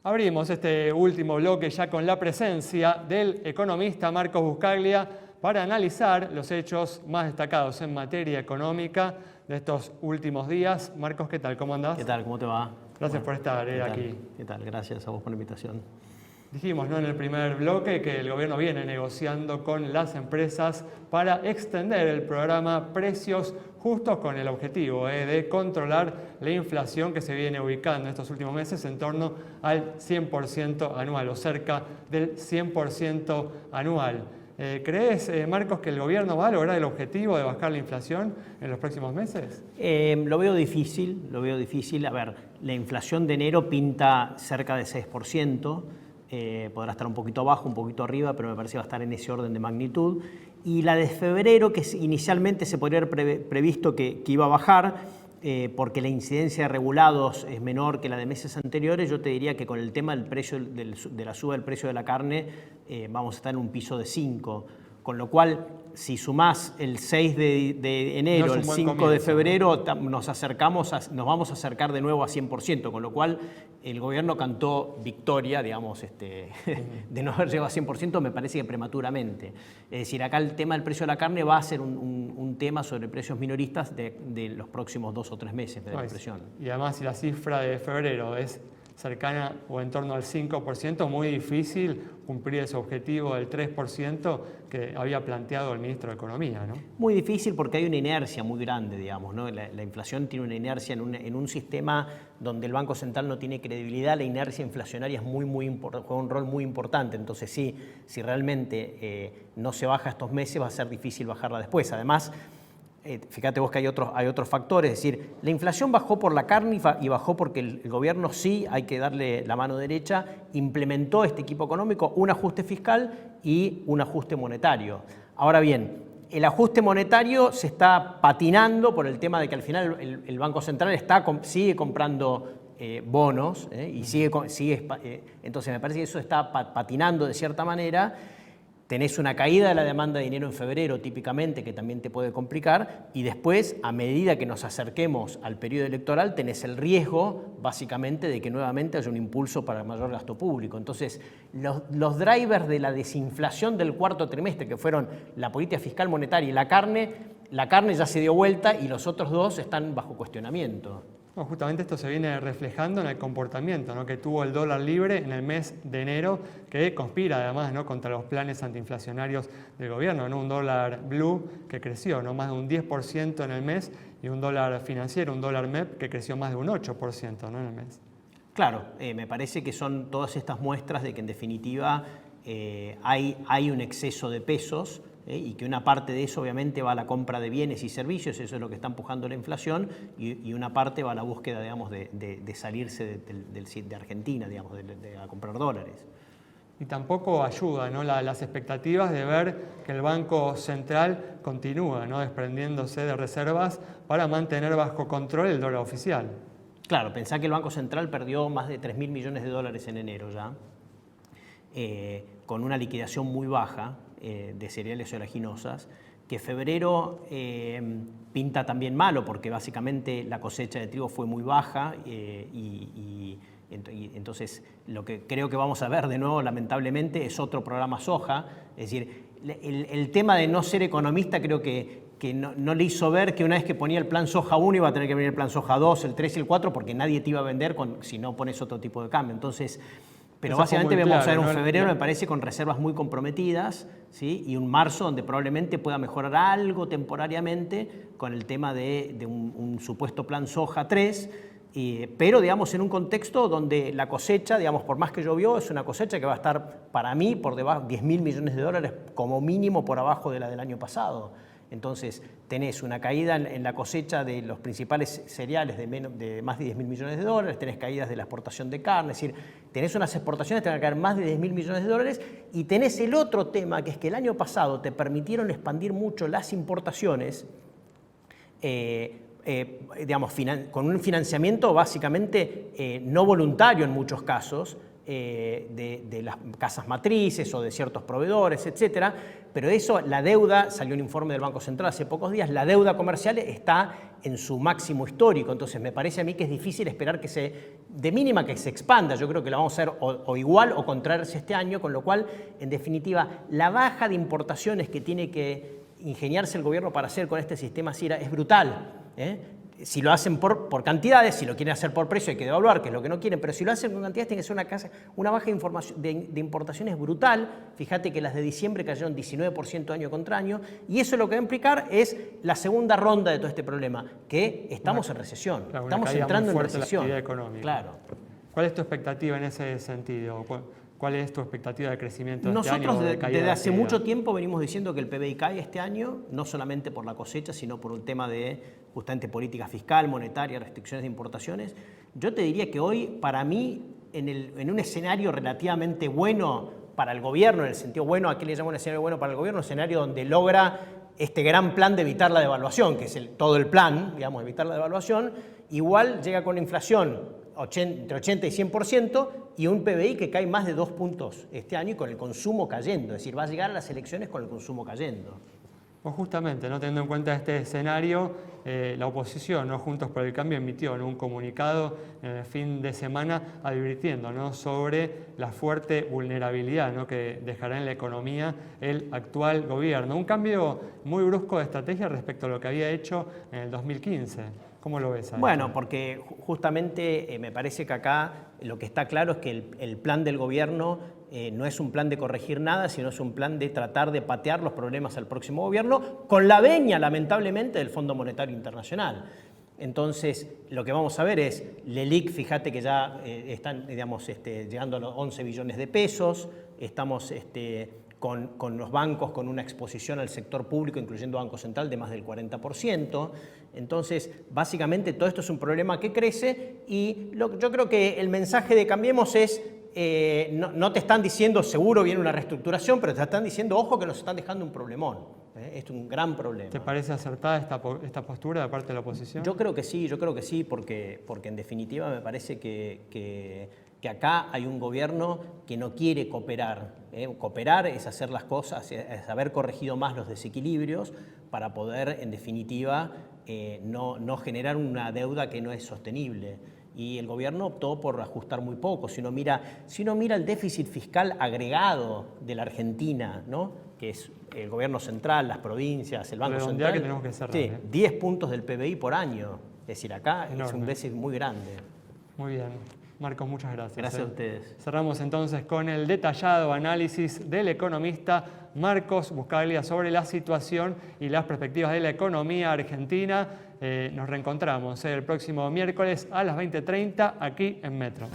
Abrimos este último bloque ya con la presencia del economista Marcos Buscaglia para analizar los hechos más destacados en materia económica de estos últimos días. Marcos, ¿qué tal? ¿Cómo andás? ¿Qué tal? ¿Cómo te va? Gracias por estar aquí. ¿Qué tal? Gracias a vos por la invitación. Dijimos, ¿no?, en el primer bloque que el gobierno viene negociando con las empresas para extender el programa Precios Justos con el objetivo de controlar la inflación que se viene ubicando en estos últimos meses en torno al 100% anual o cerca del 100% anual. ¿Crees, Marcos, que el gobierno va a lograr el objetivo de bajar la inflación en los próximos meses? Lo veo difícil. A ver, la inflación de enero pinta cerca de 6%. Podrá estar un poquito abajo, un poquito arriba, pero me parece que va a estar en ese orden de magnitud. Y la de febrero, que inicialmente se podría haber previsto que iba a bajar, porque la incidencia de regulados es menor que la de meses anteriores, yo te diría que con el tema del precio de la suba del precio de la carne vamos a estar en un piso de 5. Con lo cual, si sumás el 6 de enero, no el 5 de febrero, nos vamos a acercar de nuevo a 100%, con lo cual el gobierno cantó victoria, digamos, de no haber llegado a 100%, me parece que prematuramente. Es decir, acá el tema del precio de la carne va a ser un tema sobre precios minoristas de los próximos 2 o 3 meses, me da la impresión. Y además, si la cifra de febrero es cercana o en torno al 5%, muy difícil cumplir ese objetivo del 3% que había planteado el ministro de Economía, ¿no? Muy difícil porque hay una inercia muy grande, digamos, ¿no? La inflación tiene una inercia en un sistema donde el Banco Central no tiene credibilidad. La inercia inflacionaria es juega un rol muy importante. Entonces, si realmente no se baja estos meses, va a ser difícil bajarla después. Además, fíjate vos que hay otros factores, es decir, la inflación bajó por la carne y bajó porque el gobierno, sí, hay que darle la mano derecha, implementó este equipo económico, un ajuste fiscal y un ajuste monetario. Ahora bien, el ajuste monetario se está patinando por el tema de que al final el Banco Central sigue comprando bonos y entonces me parece que eso está patinando de cierta manera. Tenés una caída de la demanda de dinero en febrero, típicamente, que también te puede complicar, y después, a medida que nos acerquemos al periodo electoral, tenés el riesgo, básicamente, de que nuevamente haya un impulso para el mayor gasto público. Entonces, los drivers de la desinflación del cuarto trimestre, que fueron la política fiscal, monetaria y la carne ya se dio vuelta y los otros dos están bajo cuestionamiento. No, justamente esto se viene reflejando en el comportamiento, ¿no?, que tuvo el dólar libre en el mes de enero, que conspira además, ¿no?, contra los planes antiinflacionarios del gobierno, ¿no? Un dólar blue que creció, ¿no?, más de un 10% en el mes, y un dólar financiero, un dólar MEP, que creció más de un 8%, ¿no?, en el mes. Claro, me parece que son todas estas muestras de que en definitiva hay un exceso de pesos, y que una parte de eso obviamente va a la compra de bienes y servicios, eso es lo que está empujando la inflación, y una parte va a la búsqueda, digamos, de salirse de Argentina, digamos, a comprar dólares. Y tampoco ayuda, ¿no?, las expectativas de ver que el Banco Central continúa, ¿no?, desprendiéndose de reservas para mantener bajo control el dólar oficial. Claro, pensá que el Banco Central perdió más de 3.000 millones de dólares en enero ya, con una liquidación muy baja de cereales oleaginosas, que febrero pinta también malo porque básicamente la cosecha de trigo fue muy baja y entonces lo que creo que vamos a ver de nuevo, lamentablemente, es otro programa soja. Es decir, el tema de no ser economista creo que no le hizo ver que una vez que ponía el plan soja 1 iba a tener que venir el plan soja 2, el 3 y el 4, porque nadie te iba a vender si no pones otro tipo de cambio. Entonces, pero eso básicamente vamos a ver un febrero, me parece, con reservas muy comprometidas, ¿sí?, y un marzo donde probablemente pueda mejorar algo temporariamente con el tema de un supuesto plan soja 3, pero digamos en un contexto donde la cosecha, digamos, por más que llovió, es una cosecha que va a estar para mí por debajo de 10.000 millones de dólares como mínimo por abajo de la del año pasado. Entonces tenés una caída en la cosecha de los principales cereales de más de 10.000 millones de dólares, tenés caídas de la exportación de carne, es decir, tenés unas exportaciones que van a caer más de 10.000 millones de dólares, y tenés el otro tema, que es que el año pasado te permitieron expandir mucho las importaciones, digamos, con un financiamiento básicamente no voluntario en muchos casos, de las casas matrices o de ciertos proveedores, etcétera. Pero eso, la deuda, salió un informe del Banco Central hace pocos días, la deuda comercial está en su máximo histórico. Entonces me parece a mí que es difícil esperar de mínima que se expanda. Yo creo que la vamos a hacer o igual o contraerse este año, con lo cual, en definitiva, la baja de importaciones que tiene que ingeniarse el gobierno para hacer con este sistema SIRA es brutal. Si lo hacen por cantidades, si lo quieren hacer por precio hay que devaluar, que es lo que no quieren, pero si lo hacen con cantidades tiene que ser una baja de importaciones brutal. Fíjate que las de diciembre cayeron 19% año contra año, y eso lo que va a implicar es la segunda ronda de todo este problema, que estamos en recesión, claro, estamos entrando en recesión. La actividad económica. Claro. ¿Cuál es tu expectativa en ese sentido? ¿Cuál es tu expectativa de crecimiento este año? Nosotros desde hace mucho tiempo venimos diciendo que el PBI cae este año, no solamente por la cosecha, sino por un tema de justamente política fiscal, monetaria, restricciones de importaciones. Yo te diría que hoy, para mí, en un escenario relativamente bueno para el gobierno, en el sentido bueno, ¿a qué le llamo un escenario bueno para el gobierno? Un escenario donde logra este gran plan de evitar la devaluación, que es todo el plan, digamos, evitar la devaluación, igual llega con la inflación entre 80 y 100% y un PBI que cae más de 2 puntos este año y con el consumo cayendo. Es decir, va a llegar a las elecciones con el consumo cayendo. Pues justamente, ¿no? Teniendo en cuenta este escenario, la oposición, ¿no? Juntos por el Cambio, emitió un comunicado en el fin de semana advirtiendo, ¿no? sobre la fuerte vulnerabilidad, ¿no? que dejará en la economía el actual gobierno. Un cambio muy brusco de estrategia respecto a lo que había hecho en el 2015. ¿Cómo lo ves ahí? Bueno, porque justamente me parece que acá lo que está claro es que el plan del gobierno no es un plan de corregir nada, sino es un plan de tratar de patear los problemas al próximo gobierno, con la venia, lamentablemente, del Fondo Monetario Internacional. Entonces, lo que vamos a ver es, LELIQ, fíjate que ya están, digamos, llegando a los 11 billones de pesos, estamos con los bancos con una exposición al sector público, incluyendo Banco Central, de más del 40%. Entonces, básicamente, todo esto es un problema que crece y yo creo que el mensaje de Cambiemos es, no te están diciendo seguro viene una reestructuración, pero te están diciendo, ojo, que nos están dejando un problemón. Esto es un gran problema. ¿Te parece acertada esta postura de parte de la oposición? Yo creo que sí, porque en definitiva me parece que acá hay un gobierno que no quiere cooperar. Cooperar es hacer las cosas, es haber corregido más los desequilibrios para poder, en definitiva, no generar una deuda que no es sostenible. Y el gobierno optó por ajustar muy poco. Si uno mira el déficit fiscal agregado de la Argentina, ¿no? Que es el gobierno central, las provincias, el Banco Central, que tenemos que cerrar, sí, 10 puntos del PBI por año. Es decir, acá enorme. Es un déficit muy grande. Muy bien. Marcos, muchas gracias. Gracias a ustedes. Cerramos entonces con el detallado análisis del economista Marcos Buscaglia sobre la situación y las perspectivas de la economía argentina. Nos reencontramos el próximo miércoles a las 20:30 aquí en Metro.